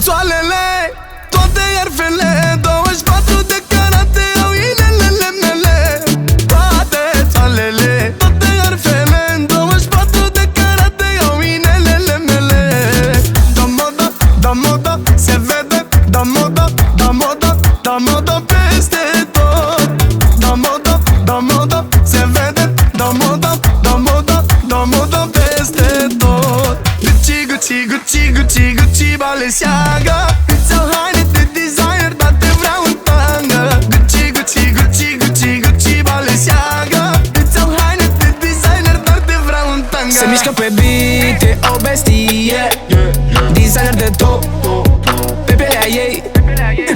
țoalele, toate iarfele, 24 de carate au inelele mele. Toate țoalele, toate iarfele, 24 de carate au inelele mele. Da moda, da moda, se vede, da moda, da moda, da moda peste tot. Da moda, da moda, se vede, da moda, da moda, da moda peste tot. Gucci, Gucci, Gucci, Gucci, Gucci, Balenciaga, îți iau haine de designer, dar te vreau în tanga. Gucci, Gucci, Gucci, Gucci, Gucci, Balenciaga, îți iau haine de designer, dar te vreau în tanga. Se mișcă pe beat, e o bestie, designer de top, pe pielea ei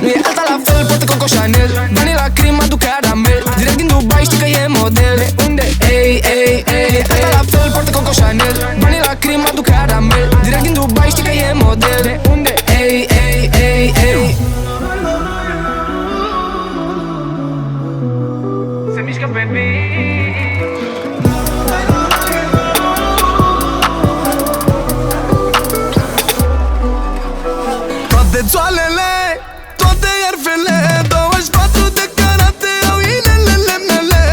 nu e alta la fel, poate Coco Chanel. Banii la crimă aduc caramel, direct din Dubai știi că e model. De unde? Ei, ei, ei, alta la fel, poate Coco Chanel. Banii la crimă aduc caramel, direct din Dubai știi că e model. De unde? Ei, ei, ei, ei. Se mișcă pe beat. Toate țoalele, toate iarfele, 24 de carate au inelele mele.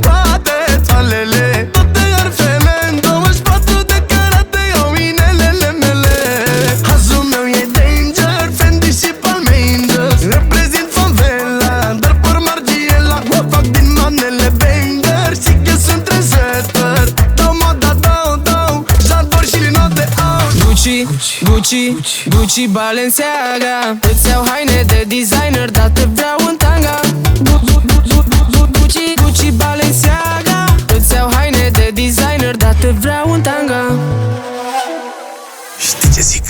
Toate țoalele, toate iarfele, 24 de carate au inelele mele. Hazul meu e danger, Fendi și Palmangers. Reprezint favela, dar por Margiela. Fac din manele banger și că sunt trendsetter. Dau moda, dau, J'adore și linot de aur. Gucci, Gucci, Gucci, Balenciaga, îți iau haine de designer, dar te vreau în tanga. Gucci, Gucci, Balenciaga, îți iau haine de designer, dar te vreau în tanga. Știi ce zic?